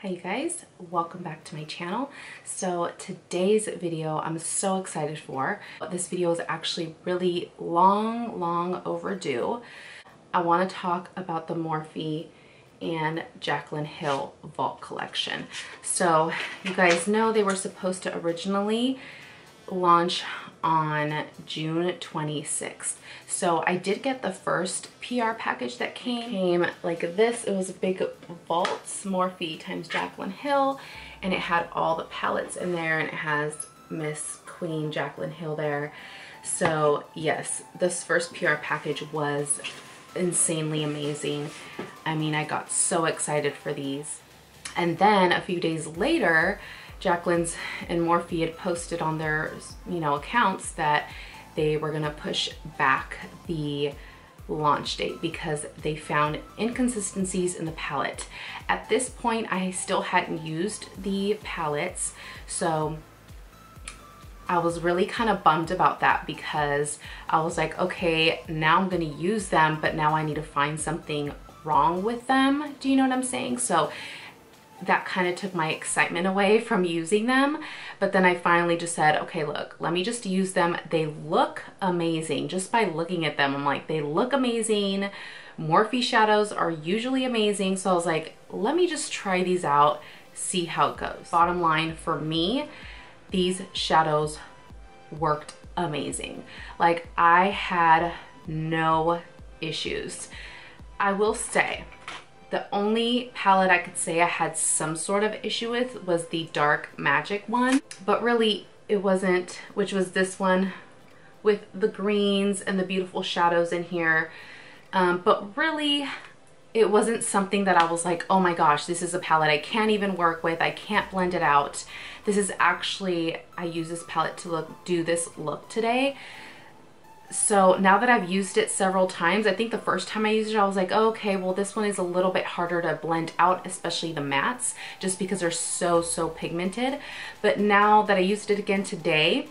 Hi you guys, welcome back to my channel. So today's video I'm so excited for. This video is actually really long overdue. I want to talk about the Morphe and JACLYN Hill Vault collection. So you guys know they were supposed to originally launch on June 26th. So I did get the first PR package that came like this. It was a big vault, Morphe times JACLYN Hill, and it had all the palettes in there, and it has Miss Queen JACLYN Hill there. So yes, this first PR package was insanely amazing. I mean, I got so excited for these. And then a few days later, JACLYN's and Morphe had posted on their, accounts that they were gonna push back the launch date because they found inconsistencies in the palette. At this point, I still hadn't used the palettes, so I was really kind of bummed about that because I was like, okay, now I'm gonna use them, but now I need to find something wrong with them. Do you know what I'm saying? So that kind of took my excitement away from using them. But then I finally just said, okay, look, let me just use them. They look amazing. Just by looking at them, I'm like, they look amazing. Morphe shadows are usually amazing. So I was like, let me just try these out, see how it goes. Bottom line for me, these shadows worked amazing. Like, I had no issues. I will say, the only palette I could say I had some sort of issue with was the Dark Magic one, but really it wasn't, which was this one with the greens and the beautiful shadows in here. But really it wasn't something that I was like, oh my gosh, this is a palette I can't even work with. I can't blend it out. This is actually, I use this palette to do this look today. So now that I've used it several times, I think the first time I used it, I was like, oh, okay, well, this one is a little bit harder to blend out, especially the mattes, just because they're so pigmented. But now that I used it again today,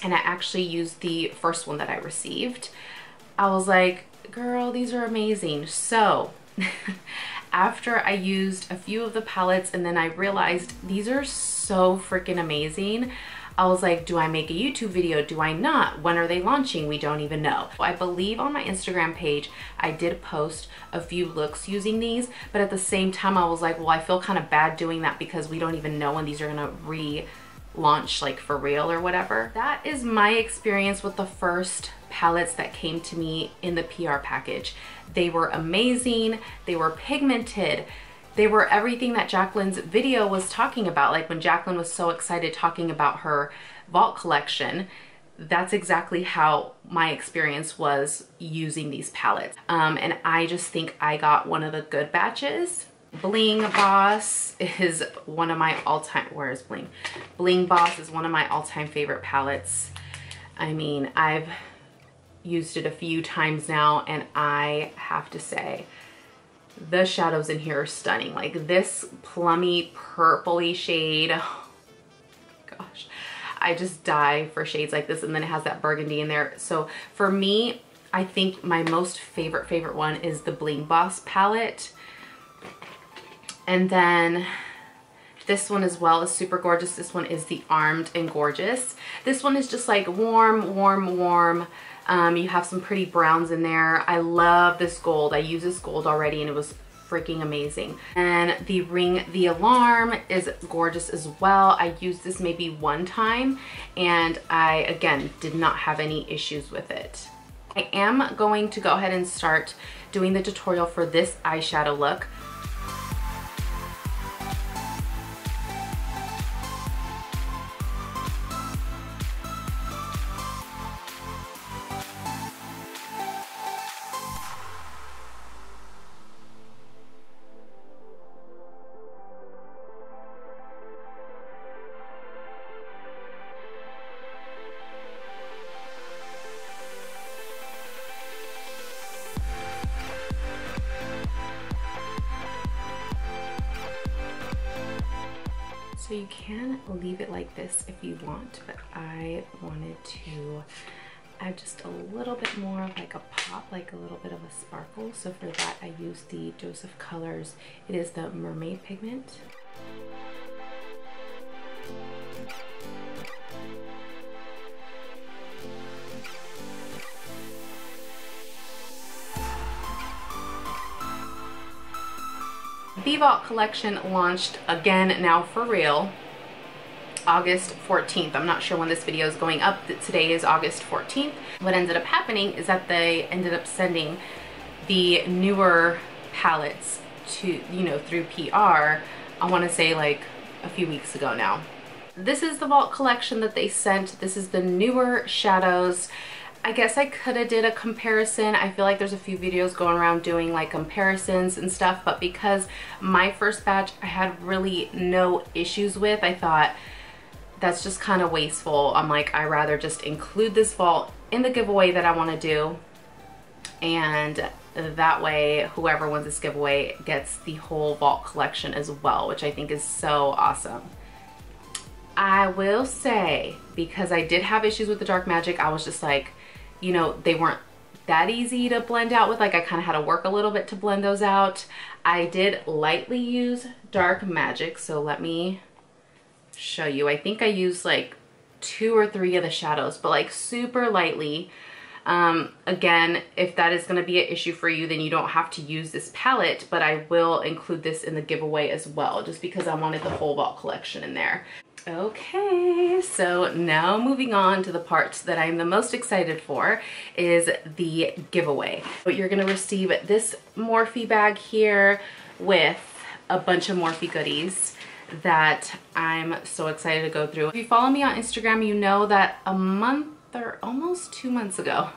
and I actually used the first one that I received, I was like, girl, these are amazing. So after I used a few of the palettes and then I realized these are so freaking amazing, I was like, do I make a YouTube video? Do I not? When are they launching? We don't even know. I believe on my Instagram page, I did post a few looks using these, but at the same time, I was like, well, I feel kind of bad doing that because we don't even know when these are gonna relaunch, like for real or whatever. That is my experience with the first palettes that came to me in the PR package. They were amazing. They were pigmented. They were everything that JACLYN's video was talking about. Like when JACLYN was so excited talking about her vault collection, that's exactly how my experience was using these palettes. And I just think I got one of the good batches. Bling Boss is one of my all-time, where is Bling? Bling Boss is one of my all-time favorite palettes. I mean, I've used it a few times now, and I have to say, the shadows in here are stunning. Like this plummy purpley shade, oh gosh, I just die for shades like this. And then it has that burgundy in there. So for me, I think my most favorite one is the Bling Boss palette. And then this one as well is super gorgeous. This one is the Armed and Gorgeous. This one is just like warm. You have some pretty browns in there. I love this gold. I use this gold already and it was freaking amazing. And the Ring the Alarm is gorgeous as well. I used this maybe one time and I, again, did not have any issues with it. I am going to go ahead and start doing the tutorial for this eyeshadow look. So you can leave it like this if you want, but I wanted to add just a little bit more of like a pop, like a little bit of a sparkle. So for that, I used the Joseph Colors. It is the Mermaid pigment. The Vault collection launched again now for real August 14th. I'm not sure when this video is going up. Today is August 14th. What ended up happening is that they ended up sending the newer palettes to, you know, through PR, I want to say like a few weeks ago now. This is the Vault collection that they sent. This is the newer shadows. I guess I could have did a comparison. I feel like there's a few videos going around doing like comparisons and stuff, but because my first batch I had really no issues with, I thought that's just kind of wasteful. I'm like, I rather just include this Vault in the giveaway that I want to do, and that way whoever wins this giveaway gets the whole Vault collection as well, which I think is so awesome. I will say, because I did have issues with the Dark Magic, I was just like, you know, they weren't that easy to blend out with. Like, I kind of had to work a little bit to blend those out. I did lightly use Dark Magic, so let me show you. I think I used like 2 or 3 of the shadows, but like super lightly. Again, if that is going to be an issue for you, then you don't have to use this palette, but I will include this in the giveaway as well, just because I wanted the whole Vault collection in there. Okay, so now moving on to the parts that I'm the most excited for is the giveaway. But you're going to receive this Morphe bag here with a bunch of Morphe goodies that I'm so excited to go through. If you follow me on Instagram, you know that a month or almost 2 months ago,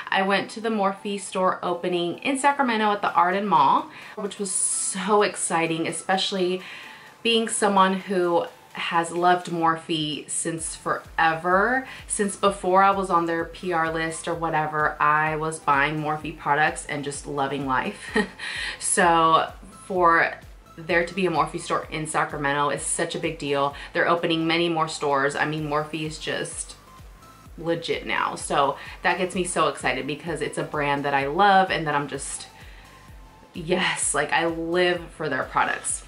I went to the Morphe store opening in Sacramento at the Arden Mall, which was so exciting, especially being someone who has loved Morphe since forever. Since before I was on their PR list or whatever, I was buying Morphe products and just loving life. So for there to be a Morphe store in Sacramento is such a big deal. They're opening many more stores. I mean, Morphe is just legit now. So that gets me so excited because it's a brand that I love and that I'm just, yes, like I live for their products.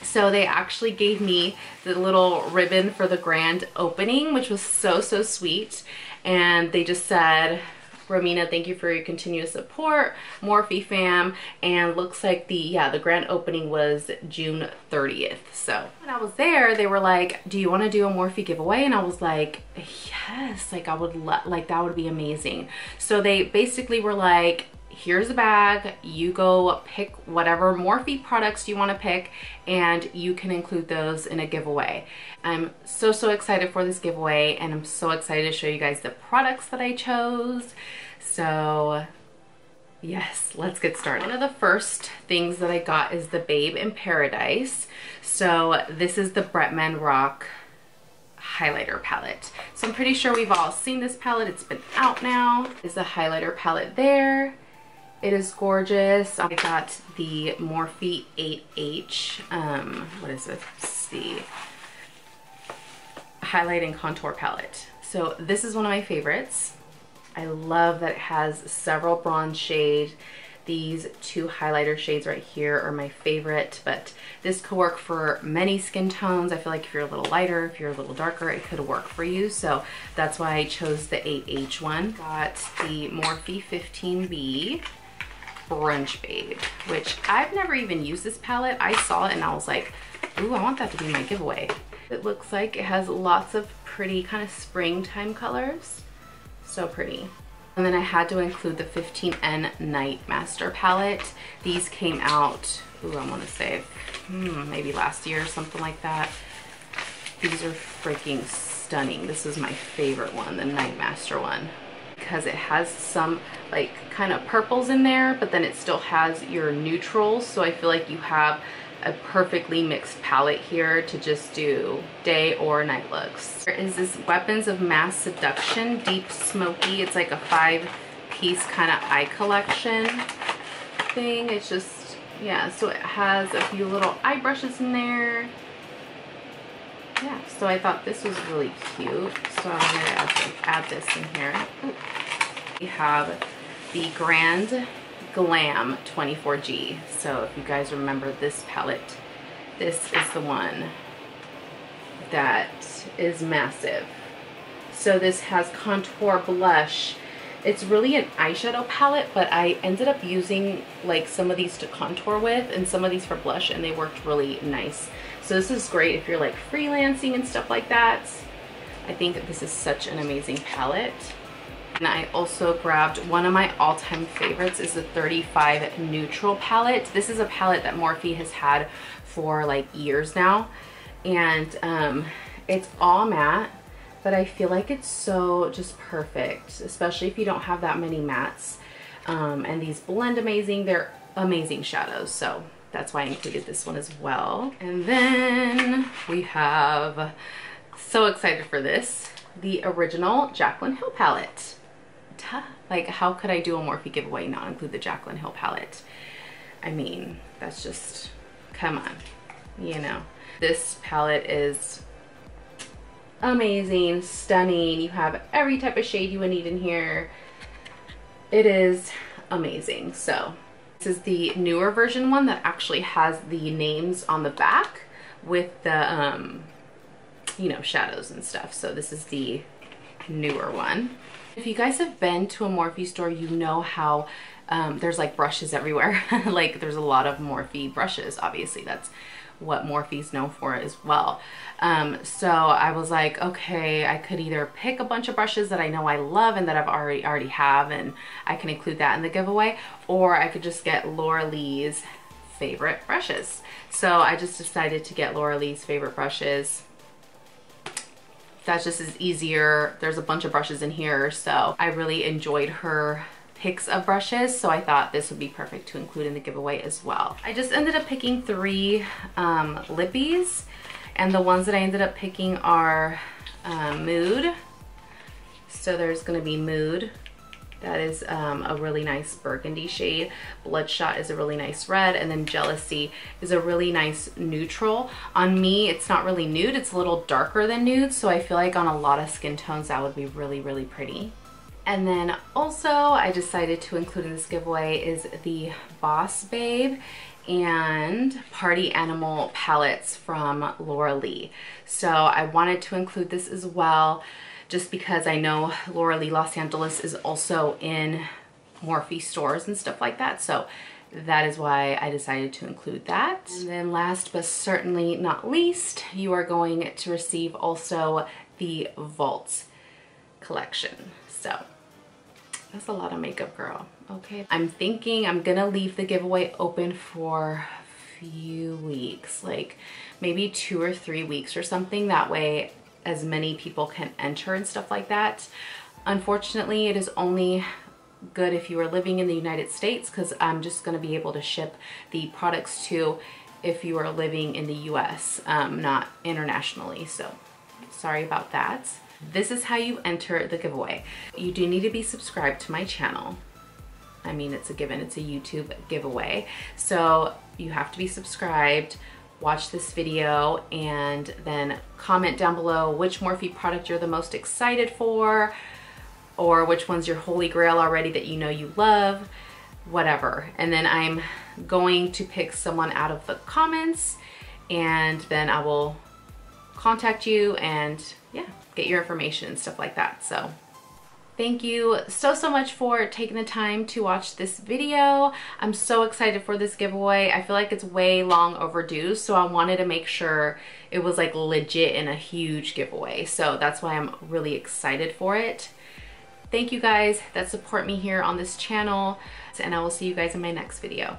So they actually gave me the little ribbon for the grand opening, which was so, so sweet. And they just said, Romina, thank you for your continuous support, Morphe fam. And looks like the grand opening was June 30th. So when I was there, they were like, do you want to do a Morphe giveaway? And I was like, yes, like I would like that would be amazing. So they basically were like, here's a bag, you go pick whatever Morphe products you want to pick and you can include those in a giveaway. I'm so, so excited for this giveaway, and I'm so excited to show you guys the products that I chose. So yes, let's get started. One of the first things that I got is the Babe in Paradise. So this is the Bretman Rock highlighter palette. So I'm pretty sure we've all seen this palette. It's been out now. There's a highlighter palette there. It is gorgeous. I got the Morphe 8H, what is this? It's the highlight and contour palette. So this is one of my favorites. I love that it has several bronze shades. These 2 highlighter shades right here are my favorite, but this could work for many skin tones. I feel like if you're a little lighter, if you're a little darker, it could work for you. So that's why I chose the 8H one. Got the Morphe 15B Brunch Babe, which I've never even used this palette. I saw it and I was like, ooh, I want that to be my giveaway. It looks like it has lots of pretty kind of springtime colors. So pretty. And then I had to include the 15N Night Master palette. These came out, ooh, I want to say maybe last year or something like that. These are freaking stunning. This is my favorite one, the Night Master one, because it has some like kind of purples in there, but then it still has your neutrals. So I feel like you have a perfectly mixed palette here to just do day or night looks. There is this Weapons of Mass Seduction Deep Smoky. It's like a 5-piece kind of eye collection thing. It's just, yeah, so it has a few little eye brushes in there. Yeah, so I thought this was really cute. So I'm gonna add this in here. Ooh. We have the Grand Glam 24G. So if you guys remember this palette, this is the one that is massive. So this has contour blush, It's really an eyeshadow palette, but I ended up using like some of these to contour with and some of these for blush, and they worked really nice. So this is great if you're like freelancing and stuff like that. I think this is such an amazing palette. And I also grabbed one of my all-time favorites is the 35 Neutral palette. This is a palette that Morphe has had for like years now. And it's all matte, but I feel like it's so just perfect, especially if you don't have that many mattes. And these blend amazing. They're amazing shadows. So that's why I included this one as well. And then we have, so excited for this, the original JACLYN Hill palette. Like, how could I do a Morphe giveaway and not include the JACLYN Hill palette? I mean, that's just, come on, you know. This palette is amazing, stunning. You have every type of shade you would need in here. It is amazing. So this is the newer version one that actually has the names on the back with the, you know, shadows and stuff. So this is the newer one. If you guys have been to a Morphe store, you know how there's like brushes everywhere. Like there's a lot of Morphe brushes. Obviously that's what Morphe's known for as well. So I was like, okay, I could either pick a bunch of brushes that I know I love and that I've already have, and I can include that in the giveaway, or I could just get Laura Lee's favorite brushes. So I just decided to get Laura Lee's favorite brushes. That just is easier. There's a bunch of brushes in here, so I really enjoyed her picks of brushes, so I thought this would be perfect to include in the giveaway as well. I just ended up picking 3 lippies, and the ones that I ended up picking are Mood. So there's gonna be Mood. That is a really nice burgundy shade. Bloodshot is a really nice red, and then Jealousy is a really nice neutral. On me, it's not really nude, it's a little darker than nude, so I feel like on a lot of skin tones that would be really, really pretty. And then also I decided to include in this giveaway is the Boss Babe and Party Animal palettes from Laura Lee. So I wanted to include this as well, just because I know Laura Lee Los Angeles is also in Morphe stores and stuff like that. So that is why I decided to include that. And then last but certainly not least, you are going to receive also the Vault collection. So that's a lot of makeup, girl. Okay. I'm thinking I'm gonna leave the giveaway open for a few weeks, like maybe 2 or 3 weeks or something. That way as many people can enter and stuff like that. Unfortunately, it is only good if you are living in the United States, because I'm just going to be able to ship the products to if you are living in the US, not internationally. So sorry about that. This is how you enter the giveaway. You do need to be subscribed to my channel. I mean, it's a given, it's a YouTube giveaway. So you have to be subscribed, watch this video, and then comment down below which Morphe product you're the most excited for, or which one's your holy grail already that you know you love, whatever. And then I'm going to pick someone out of the comments, and then I will contact you and yeah, get your information and stuff like that. So thank you so much for taking the time to watch this video. I'm so excited for this giveaway. I feel like it's way long overdue, so I wanted to make sure it was like legit and a huge giveaway. So that's why I'm really excited for it. Thank you guys that support me here on this channel, and I will see you guys in my next video.